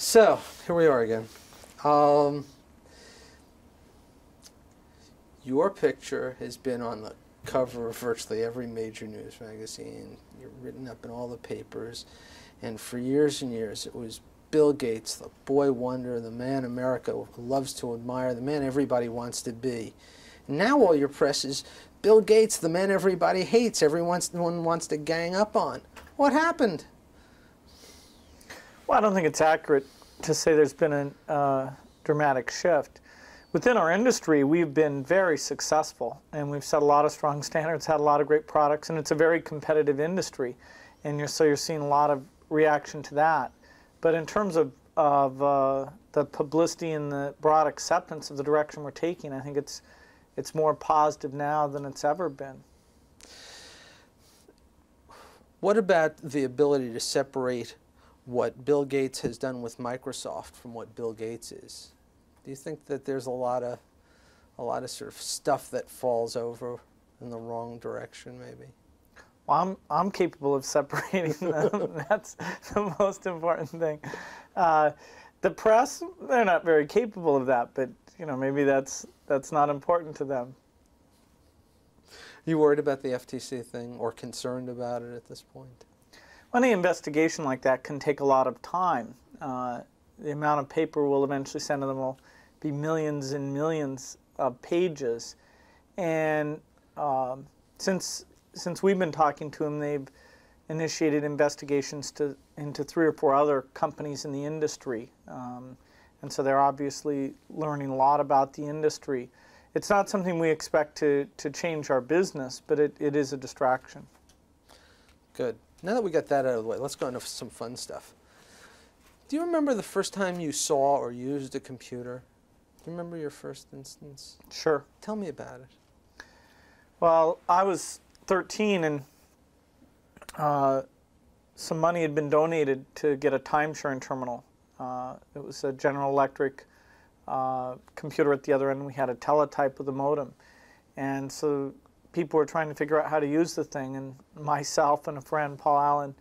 So, here we are again. Um, your picture has been on the cover of virtually every major news magazine. You're written up in all the papers. And for years and years, it was Bill Gates, the boy wonder, the man America loves to admire, the man everybody wants to be. And now all your press is Bill Gates, the man everybody hates, everyone wants to gang up on. What happened? Well, I don't think it's accurate to say there's been a dramatic shift. Within our industry, we've been very successful, and we've set a lot of strong standards, had a lot of great products, and it's a very competitive industry. And so you're seeing a lot of reaction to that. But in terms of the publicity and the broad acceptance of the direction we're taking, I think it's more positive now than it's ever been. What about the ability to separate what Bill Gates has done with Microsoft from what Bill Gates is? Do you think that there's a lot of sort of stuff that falls over in the wrong direction, maybe? Well, I'm capable of separating them. That's the most important thing. The press, they're not very capable of that, but maybe that's not important to them. You worried about the FTC thing or concerned about it at this point? Any investigation like that can take a lot of time. The amount of paper we'll eventually send to them will be millions and millions of pages. And since we've been talking to them, they've initiated investigations into 3 or 4 other companies in the industry. And so they're obviously learning a lot about the industry. It's not something we expect to change our business, but it is a distraction. Good. Now that we got that out of the way, let's go into some fun stuff. Do you remember the first time you saw or used a computer? Do you remember your first instance? Sure. Tell me about it. Well, I was 13 and some money had been donated to get a time-sharing terminal. It was a General Electric computer at the other end. We had a teletype with a modem. And so people were trying to figure out how to use the thing, and myself and a friend, Paul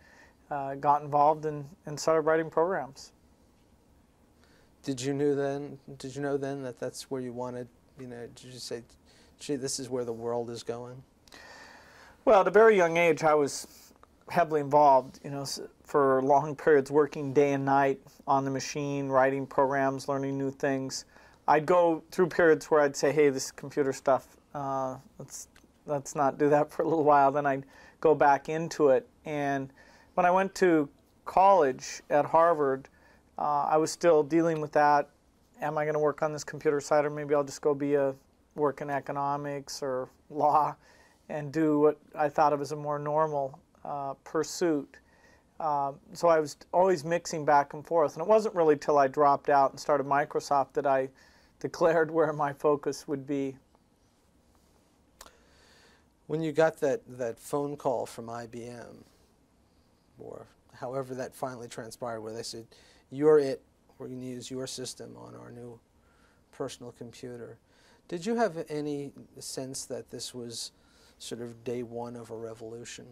Allen, got involved and started writing programs. Did you know then that that's where you wanted, did you say, gee, this is where the world is going? Well, at a very young age, I was heavily involved, for long periods, working day and night on the machine, writing programs, learning new things. I'd go through periods where I'd say, hey, this computer stuff, let's not do that for a little while. Then I'd go back into it. And when I went to college at Harvard, I was still dealing with that. Am I going to work on this computer side, or maybe I'll just go work in economics or law and do what I thought of as a more normal pursuit. So I was always mixing back and forth. And it wasn't really till I dropped out and started Microsoft that I declared where my focus would be. When you got that phone call from IBM, or however that finally transpired, where they said, you're it, we're going to use your system on our new personal computer, did you have any sense that this was sort of day one of a revolution?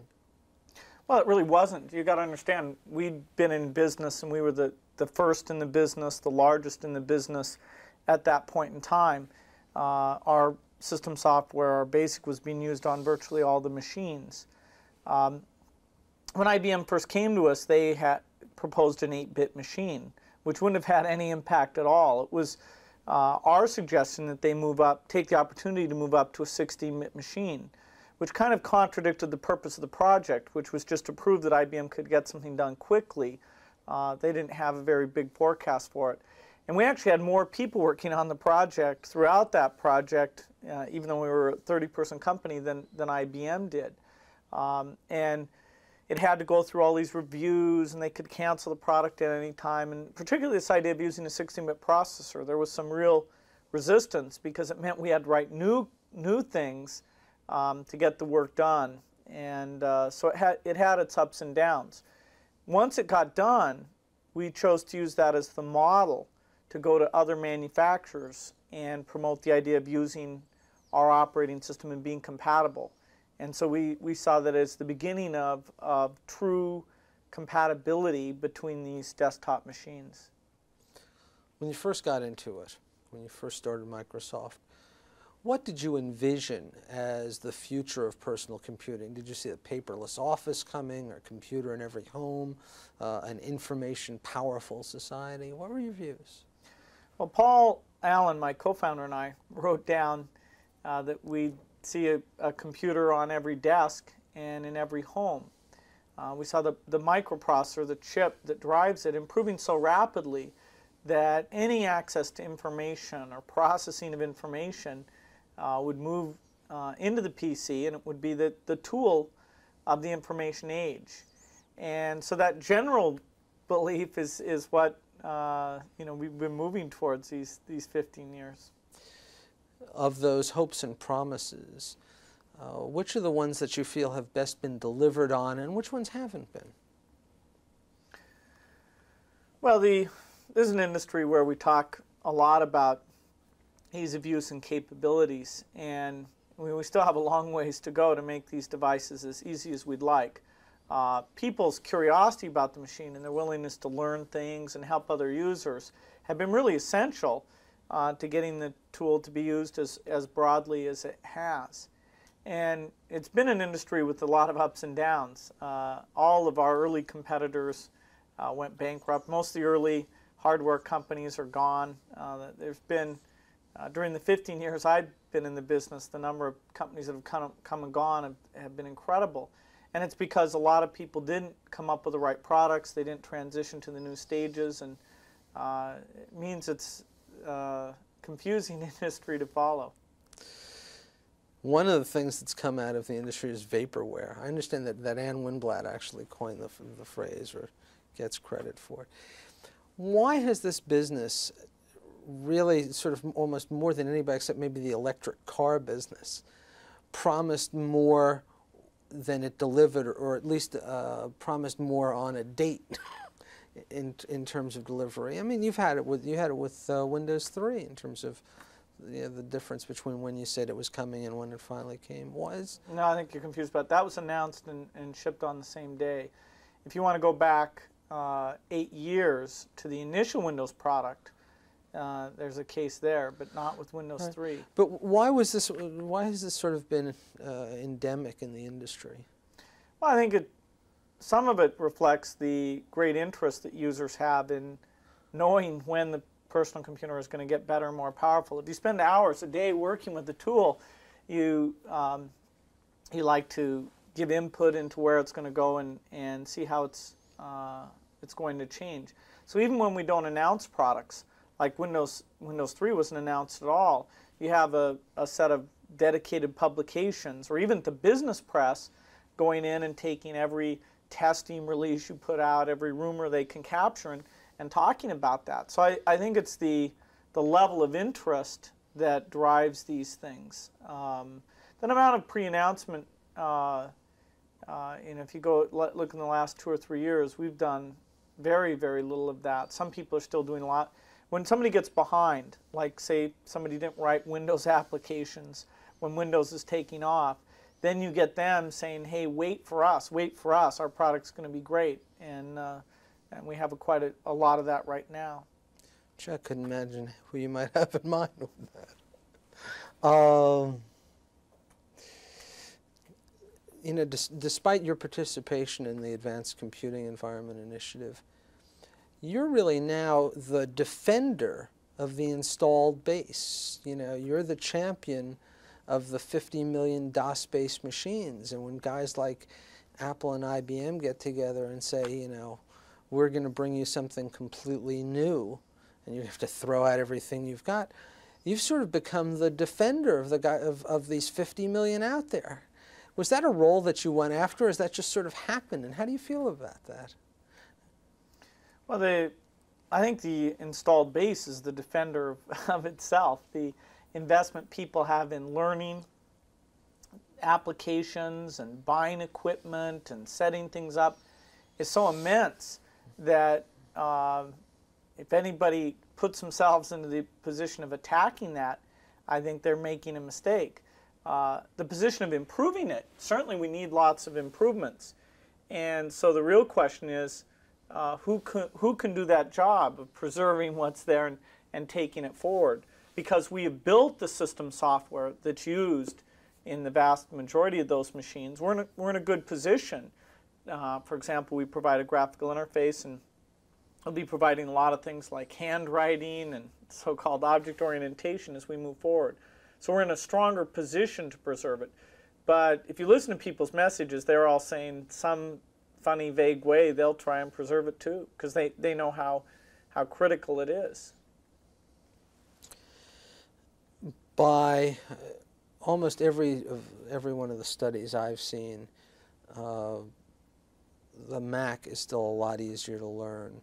Well, it really wasn't. You got to understand, we'd been in business, and we were the first in the business, the largest in the business at that point in time. Our system software, our BASIC, was being used on virtually all the machines. When IBM first came to us, they had proposed an 8-bit machine, which wouldn't have had any impact at all. It was our suggestion that they take the opportunity to move up to a 16-bit machine, which kind of contradicted the purpose of the project, which was just to prove that IBM could get something done quickly. They didn't have a very big forecast for it. And we actually had more people working on the project throughout that project, even though we were a 30-person company, than IBM did. And it had to go through all these reviews, and they could cancel the product at any time. And particularly this idea of using a 16-bit processor, there was some real resistance because it meant we had to write new things to get the work done. And so it had its ups and downs. Once it got done, we chose to use that as the model to go to other manufacturers and promote the idea of using our operating system and being compatible. And so we saw that as the beginning of true compatibility between these desktop machines. When you first got into it, when you first started Microsoft, what did you envision as the future of personal computing? Did you see a paperless office coming, or a computer in every home, an information powerful society? What were your views? Well, Paul Allen, my co-founder, and I wrote down that we'd see a computer on every desk and in every home. We saw the microprocessor, the chip that drives it, improving so rapidly that any access to information or processing of information would move into the PC, and it would be the tool of the information age. And so that general belief is what we've been moving towards these 15 years. Of those hopes and promises, which are the ones that you feel have best been delivered on, and which ones haven't been? Well, this is an industry where we talk a lot about ease of use and capabilities, and we still have a long ways to go to make these devices as easy as we'd like. People's curiosity about the machine and their willingness to learn things and help other users have been really essential to getting the tool to be used as broadly as it has. And it's been an industry with a lot of ups and downs. All of our early competitors went bankrupt. Most of the early hardware companies are gone. There's been, during the 15 years I've been in the business, the number of companies that have come and gone have been incredible. And it's because a lot of people didn't come up with the right products, they didn't transition to the new stages, and it means it's confusing industry to follow. One of the things that's come out of the industry is vaporware. I understand that Ann Winblad actually coined the phrase, or gets credit for it. Why has this business really, sort of almost more than anybody except maybe the electric car business, promised more than it delivered, or at least promised more on a date in terms of delivery? I mean, you had it with Windows 3 in terms of the difference between when you said it was coming and when it finally came. Was? No, I think you're confused about that. That was announced and shipped on the same day. If you want to go back 8 years to the initial Windows product, there's a case there, but not with Windows 3. But why was this? Why has this sort of been endemic in the industry? Well, I think some of it reflects the great interest that users have in knowing when the personal computer is going to get better and more powerful. If you spend hours a day working with the tool, you like to give input into where it's going to go and see how it's going to change. So even when we don't announce products, like Windows 3 wasn't announced at all, you have a set of dedicated publications, or even the business press going in and taking every testing release you put out, every rumor they can capture, and talking about that. So I think it's the level of interest that drives these things. The amount of pre-announcement, if you go look in the last 2 or 3 years, we've done very, very little of that. Some people are still doing a lot. When somebody gets behind, like say somebody didn't write Windows applications when Windows is taking off, then you get them saying, hey, wait for us, our product's going to be great. And we have quite a lot of that right now. I couldn't imagine who you might have in mind with that. Despite your participation in the Advanced Computing Environment Initiative, you're really now the defender of the installed base. You're the champion of the 50 million DOS-based machines. And when guys like Apple and IBM get together and say, we're going to bring you something completely new, and you have to throw out everything you've got, you've sort of become the defender of these 50 million out there. Was that a role that you went after, or has that just sort of happened? And how do you feel about that? Well, I think the installed base is the defender of itself. The investment people have in learning applications and buying equipment and setting things up is so immense that if anybody puts themselves into the position of attacking that, I think they're making a mistake. The position of improving it, certainly we need lots of improvements. And so the real question is, who can do that job of preserving what's there and taking it forward? Because we have built the system software that's used in the vast majority of those machines. We're in a good position. For example, we provide a graphical interface, and we'll be providing a lot of things like handwriting and so-called object orientation as we move forward. So we're in a stronger position to preserve it. But if you listen to people's messages, they're all saying some funny, vague way they'll try and preserve it too, because they know how critical it is. By almost every one of the studies I've seen, the Mac is still a lot easier to learn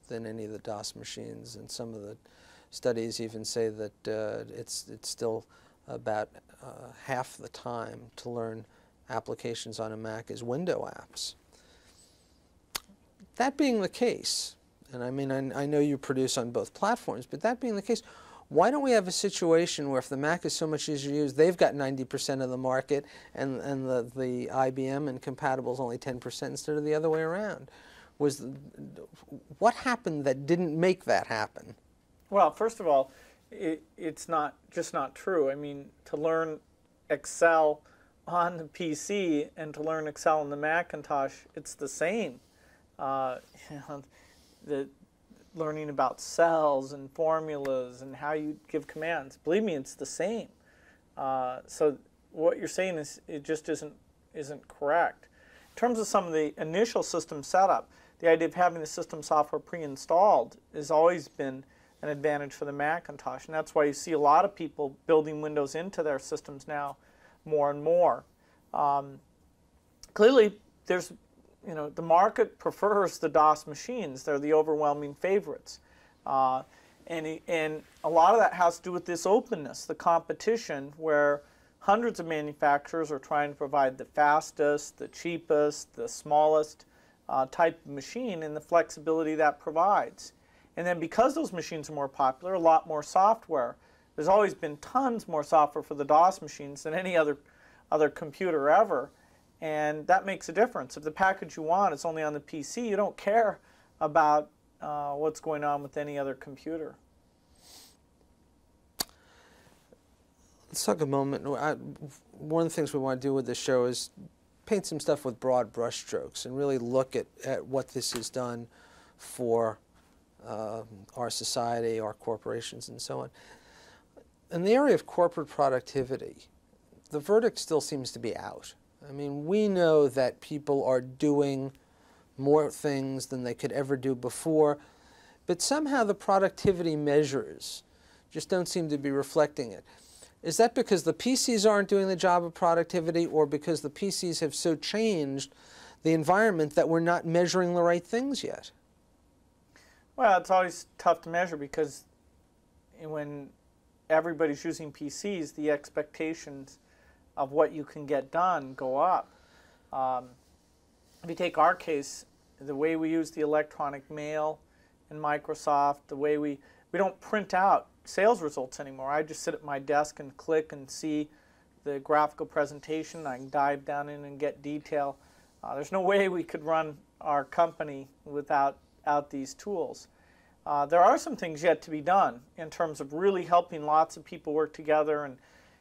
than any of the DOS machines, and some of the studies even say that it's still about half the time to learn applications on a Mac as window apps. That being the case, and I mean I know you produce on both platforms, but that being the case, why don't we have a situation where if the Mac is so much easier to use, they've got 90% of the market, and the IBM and compatible is only 10% instead of the other way around? What happened that didn't make that happen? Well, first of all, it's not true. I mean, to learn Excel on the PC and to learn Excel on the Macintosh, it's the same. The learning about cells and formulas and how you give commands, believe me, it's the same. So what you're saying is it just isn't correct. In terms of some of the initial system setup, the idea of having the system software pre-installed has always been an advantage for the Macintosh, and that's why you see a lot of people building Windows into their systems now more and more. Clearly, there's, the market prefers the DOS machines. They're the overwhelming favorites. And a lot of that has to do with this openness, the competition, where hundreds of manufacturers are trying to provide the fastest, the cheapest, the smallest type of machine, and the flexibility that provides. And then because those machines are more popular, a lot more software. There's always been tons more software for the DOS machines than any other computer ever. And that makes a difference. If the package you want is only on the PC, you don't care about what's going on with any other computer. Let's talk a moment. One of the things we want to do with this show is paint some stuff with broad brushstrokes and really look at what this has done for our society, our corporations, and so on. In the area of corporate productivity, the verdict still seems to be out. I mean, we know that people are doing more things than they could ever do before, but somehow the productivity measures just don't seem to be reflecting it. Is that because the PCs aren't doing the job of productivity, or because the PCs have so changed the environment that we're not measuring the right things yet? Well, it's always tough to measure because when everybody's using PCs, the expectations of what you can get done go up. If you take our case, the way we use the electronic mail in Microsoft, the way we don't print out sales results anymore. I just sit at my desk and click and see the graphical presentation. I can dive down in and get detail. There's no way we could run our company without these tools. There are some things yet to be done in terms of really helping lots of people work together and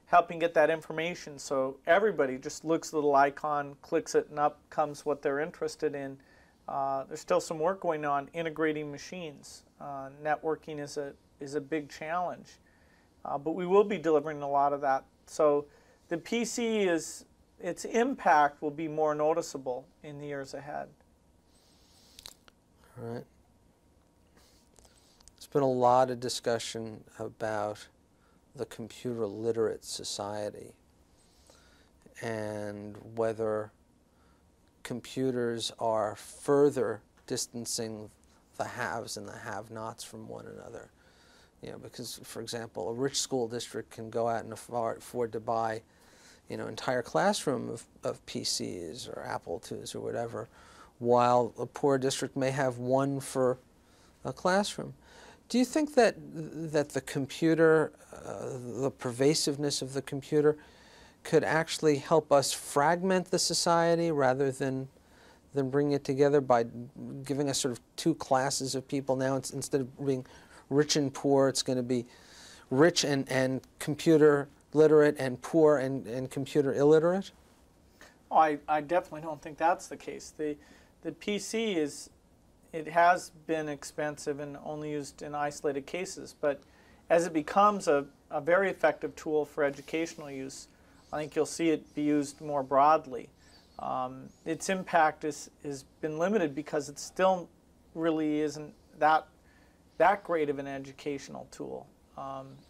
helping get that information so everybody just looks at the little icon, clicks it, and up comes what they're interested in. There's still some work going on integrating machines. Networking is a big challenge, but we will be delivering a lot of that. So the PC its impact will be more noticeable in the years ahead. All right. There's been a lot of discussion about the computer literate society and whether computers are further distancing the haves and the have-nots from one another. Because, for example, a rich school district can go out and afford to buy, an entire classroom of PCs or Apple IIs or whatever, while a poor district may have one for a classroom. Do you think that the computer, the pervasiveness of the computer, could actually help us fragment the society rather than than bringing it together by giving us sort of two classes of people now? Instead of being rich and poor, it's going to be rich and computer literate and poor and computer illiterate? Oh, I definitely don't think that's the case. The PC it has been expensive and only used in isolated cases, but as it becomes a very effective tool for educational use, I think you'll see it be used more broadly. Its impact has been limited because it still really isn't that great of an educational tool.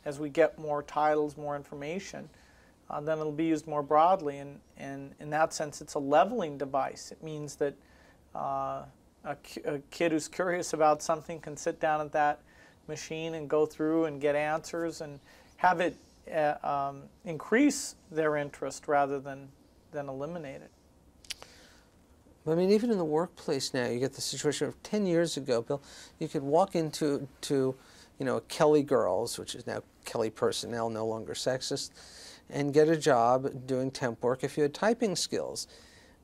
As we get more titles, more information, then it'll be used more broadly, and in that sense it's a leveling device. It means that a kid who's curious about something can sit down at that machine and go through and get answers and have it increase their interest rather than eliminate it. I mean, even in the workplace now, you get the situation of 10 years ago, Bill, you could walk into a Kelly Girls, which is now Kelly Personnel, no longer sexist, and get a job doing temp work if you had typing skills.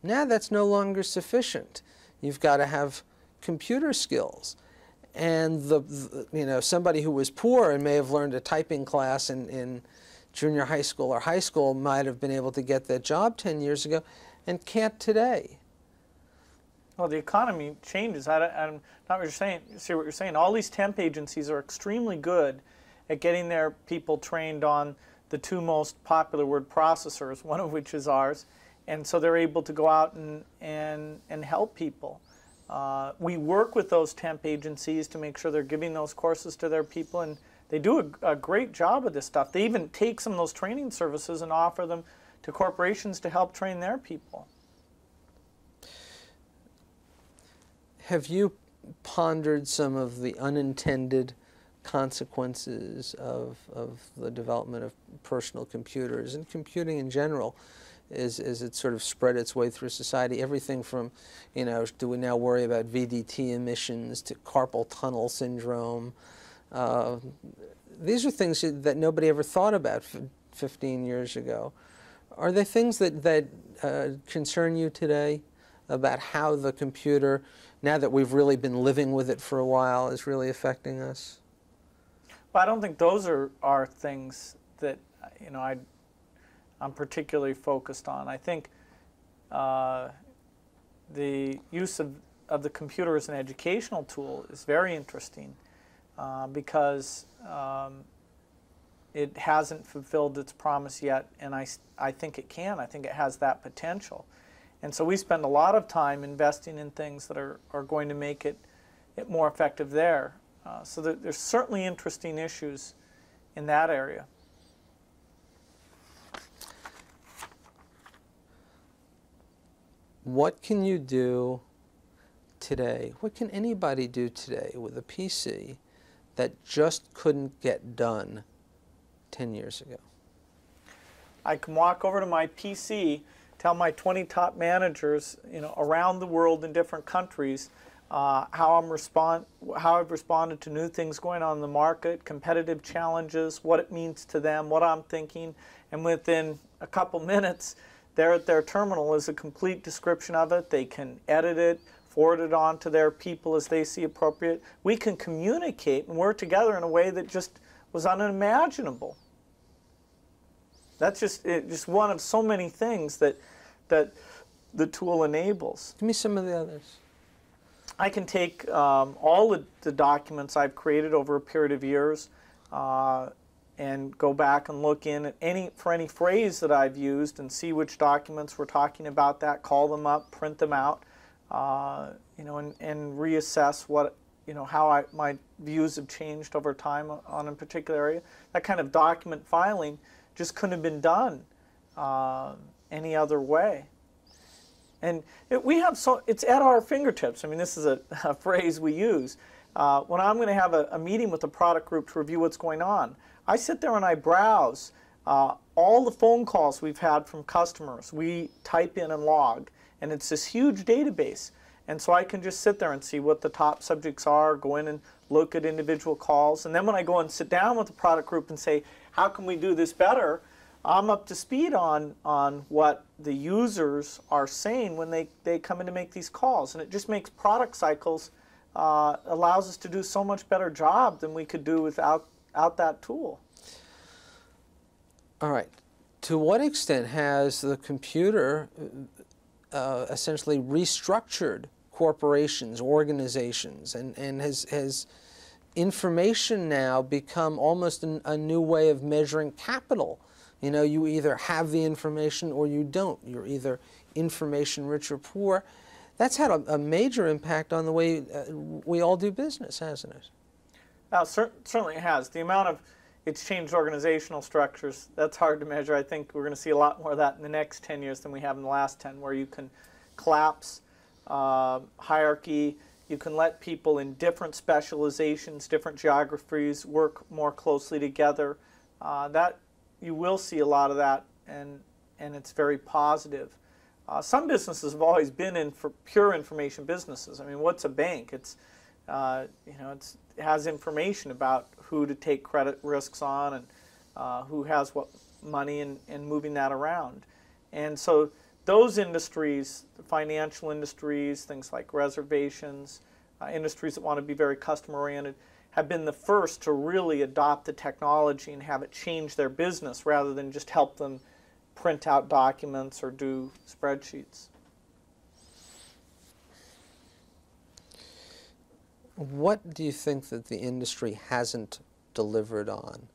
Now that's no longer sufficient. You've got to have computer skills. And somebody who was poor and may have learned a typing class in junior high school or high school might have been able to get that job 10 years ago and can't today. Well, the economy changes. I'm not what you're saying. See what you're saying. All these temp agencies are extremely good at getting their people trained on the two most popular word processors, one of which is ours, and so they're able to go out and help people. We work with those temp agencies to make sure they're giving those courses to their people, and they do a great job of this stuff. They even take some of those training services and offer them to corporations to help train their people. Have you pondered some of the unintended consequences of the development of personal computers and computing in general as it sort of spread its way through society? Everything from, do we now worry about VDT emissions to carpal tunnel syndrome? These are things that nobody ever thought about 15 years ago. Are they things that concern you today about how the computer, now that we've really been living with it for a while, is really affecting us? Well, I don't think those are things that I'm particularly focused on. I think the use of the computer as an educational tool is very interesting because it hasn't fulfilled its promise yet, and I think it can. I think it has that potential. And so we spend a lot of time investing in things that are going to make it more effective there. So there's certainly interesting issues in that area. What can you do today? What can anybody do today with a PC that just couldn't get done 10 years ago? I can walk over to my PC, tell my 20 top managers, around the world in different countries, how I've responded to new things going on in the market, competitive challenges, what it means to them, what I'm thinking, and within a couple minutes, there at their terminal is a complete description of it. They can edit it, forward it on to their people as they see appropriate. We can communicate and work together in a way that just was unimaginable. That's just one of so many things that the tool enables. Give me some of the others. I can take all the documents I've created over a period of years and go back and look in at for any phrase that I've used and see which documents we're talking about that, call them up, print them out, and reassess what, how my views have changed over time on a particular area. That kind of document filing just couldn't have been done any other way. And it's at our fingertips. I mean, this is a phrase we use. When I'm going to have a meeting with a product group to review what's going on, I sit there and I browse all the phone calls we've had from customers. We type in and log, and it's this huge database. And so I can just sit there and see what the top subjects are, go in and look at individual calls. And then when I go and sit down with the product group and say, how can we do this better? I'm up to speed on what the users are saying when they come in to make these calls. And it just makes product cycles, allows us to do so much better job than we could do without that tool. All right. To what extent has the computer essentially restructured corporations, organizations, and has information now become almost a new way of measuring capital? You know, you either have the information or you don't. You're either information rich or poor. That's had a major impact on the way we all do business, hasn't it? Certainly it has. The amount of it's changed organizational structures, that's hard to measure. I think we're going to see a lot more of that in the next 10 years than we have in the last 10, where you can collapse hierarchy. You can let people in different specializations, different geographies work more closely together. That you will see a lot of that, and it's very positive. Some businesses have always been for pure information businesses. I mean, what's a bank? It's it has information about who to take credit risks on and who has what money and moving that around. And so those industries, the financial industries, things like reservations, industries that want to be very customer oriented, have been the first to really adopt the technology and have it change their business rather than just help them print out documents or do spreadsheets. What do you think that the industry hasn't delivered on?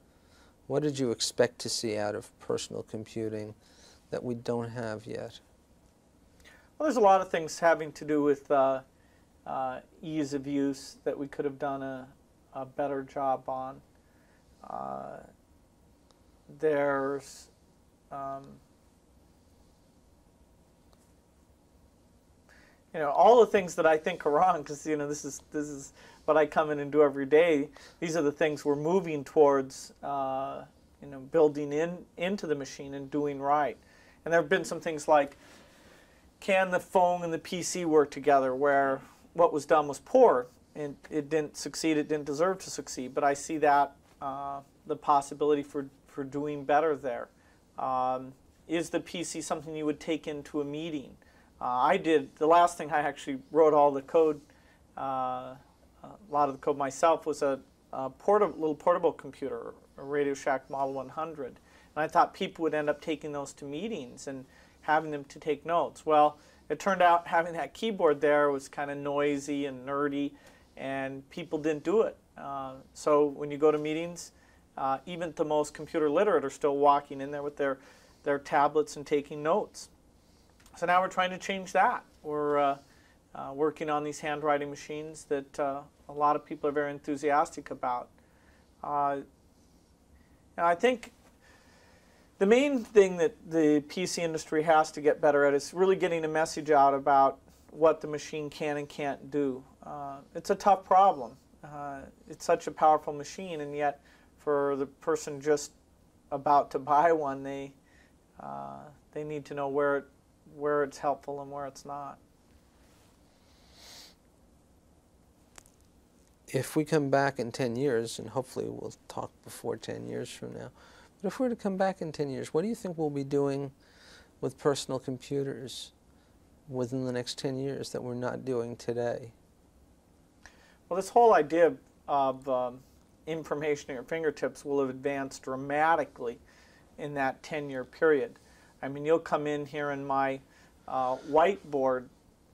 What did you expect to see out of personal computing that we don't have yet? Well, there's a lot of things having to do with ease of use that we could have done a better job on. There's all the things that I think are wrong, because this is what I come in and do every day. These are the things we're moving towards, building into the machine and doing right. And there have been some things like, can the phone and the PC work together, where what was done was poor and it didn't succeed, it didn't deserve to succeed. But I see that the possibility for doing better there. Is the PC something you would take into a meeting? I did, the last thing I actually wrote all the code, a lot of the code myself, was a little portable computer, a Radio Shack Model 100. And I thought people would end up taking those to meetings and having them to take notes. Well, it turned out having that keyboard there was kind of noisy and nerdy, and people didn't do it. So when you go to meetings, even the most computer literate are still walking in there with their tablets and taking notes. So now we're trying to change that. We're working on these handwriting machines that a lot of people are very enthusiastic about. And I think the main thing that the PC industry has to get better at is really getting a message out about what the machine can and can't do. It's a tough problem. It's such a powerful machine, and yet for the person just about to buy one, they need to know where it's helpful and where it's not. If we come back in 10 years, and hopefully we'll talk before 10 years from now, but if we were to come back in 10 years, what do you think we'll be doing with personal computers within the next 10 years that we're not doing today? Well, this whole idea of information at your fingertips will have advanced dramatically in that 10-year period. I mean, you'll come in here in my whiteboard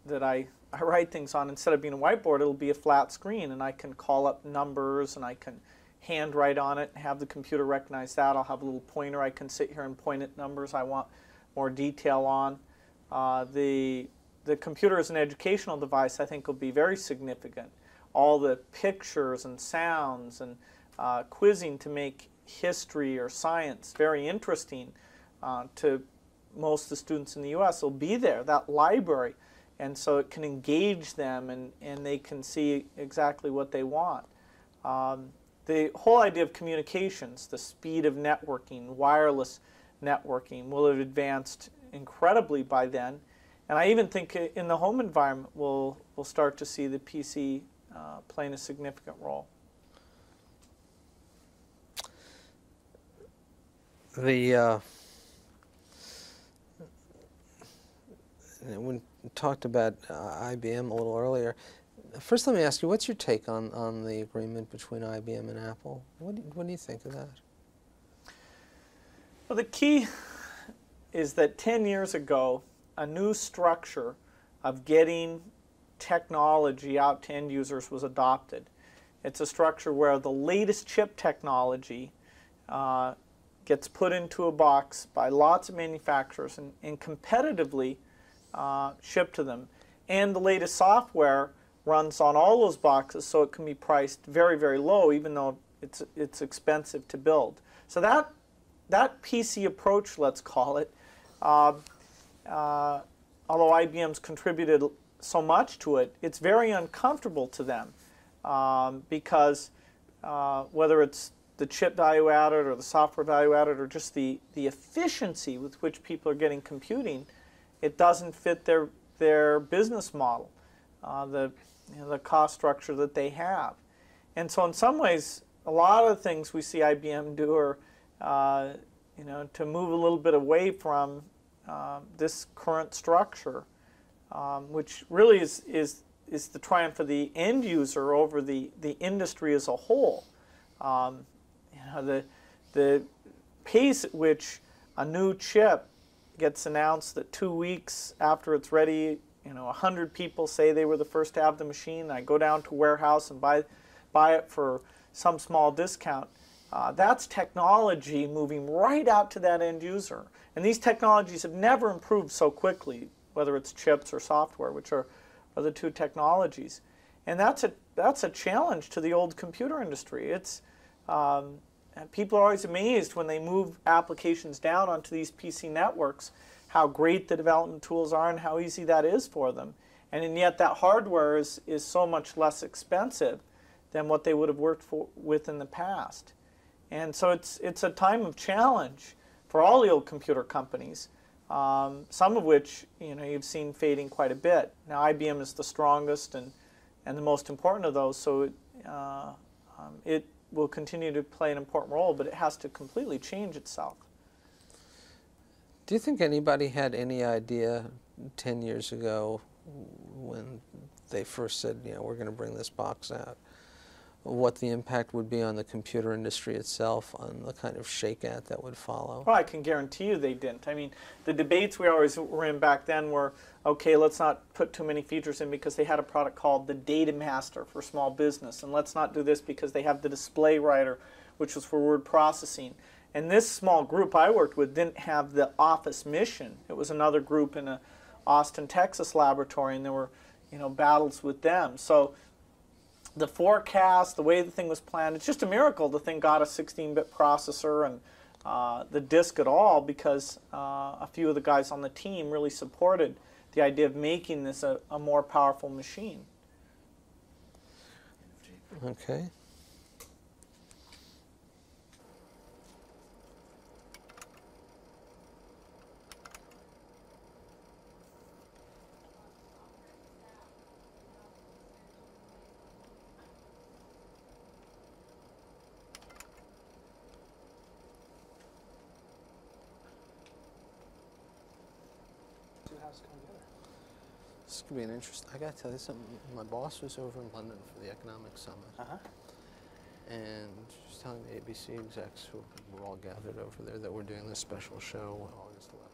that I write things on. Instead of being a whiteboard, it'll be a flat screen, and I can call up numbers, and I can handwrite on it, have the computer recognize that. I'll have a little pointer. I can sit here and point at numbers I want more detail on. The computer as an educational device, I think, will be very significant. All the pictures and sounds and quizzing to make history or science very interesting to most of the students in the U.S. will be there, that library, and so it can engage them and they can see exactly what they want. The whole idea of communications, the speed of networking, wireless networking, will have advanced incredibly by then, and I even think in the home environment we'll start to see the PC playing a significant role. The we talked about IBM a little earlier. First, let me ask you, what's your take on the agreement between IBM and Apple? What do you think of that? Well, the key is that 10 years ago, a new structure of getting technology out to end users was adopted. It's a structure where the latest chip technology gets put into a box by lots of manufacturers and competitively shipped to them. And the latest software runs on all those boxes, so it can be priced very, very low, even though it's expensive to build. So that PC approach, let's call it, although IBM's contributed so much to it, it's very uncomfortable to them because whether it's the chip value added or the software value added or just the efficiency with which people are getting computing, it doesn't fit their business model, the cost structure that they have. And so in some ways, a lot of the things we see IBM do are to move a little bit away from this current structure, which really is the triumph of the end user over the industry as a whole. The pace at which a new chip gets announced that 2 weeks after it's ready, 100 people say they were the first to have the machine. I go down to a warehouse and buy it for some small discount. That's technology moving right out to that end user. And these technologies have never improved so quickly, whether it's chips or software, which are the two technologies. And that's a challenge to the old computer industry. It's people are always amazed when they move applications down onto these PC networks, how great the development tools are and how easy that is for them. And yet that hardware is so much less expensive than what they would have worked with in the past. And so it's a time of challenge for all the old computer companies, some of which you've seen fading quite a bit. Now IBM is the strongest and the most important of those, so it will continue to play an important role, but it has to completely change itself. Do you think anybody had any idea 10 years ago when they first said, we're going to bring this box out, what the impact would be on the computer industry itself, on the kind of shakeout that would follow? Well, I can guarantee you they didn't. I mean, the debates we always were in back then were, okay, let's not put too many features in because they had a product called the Data Master for small business, and let's not do this because they have the Display Writer, which was for word processing. And this small group I worked with didn't have the Office mission. It was another group in a Austin, Texas laboratory, and there were battles with them. So the forecast, the way the thing was planned, it's just a miracle the thing got a 16-bit processor and the disk at all, because a few of the guys on the team really supported the idea of making this a more powerful machine. Okay. This could be an interesting. I got to tell you something. My boss was over in London for the Economic Summit, and she was telling the ABC execs who were all gathered over there that we're doing this special show August 11th.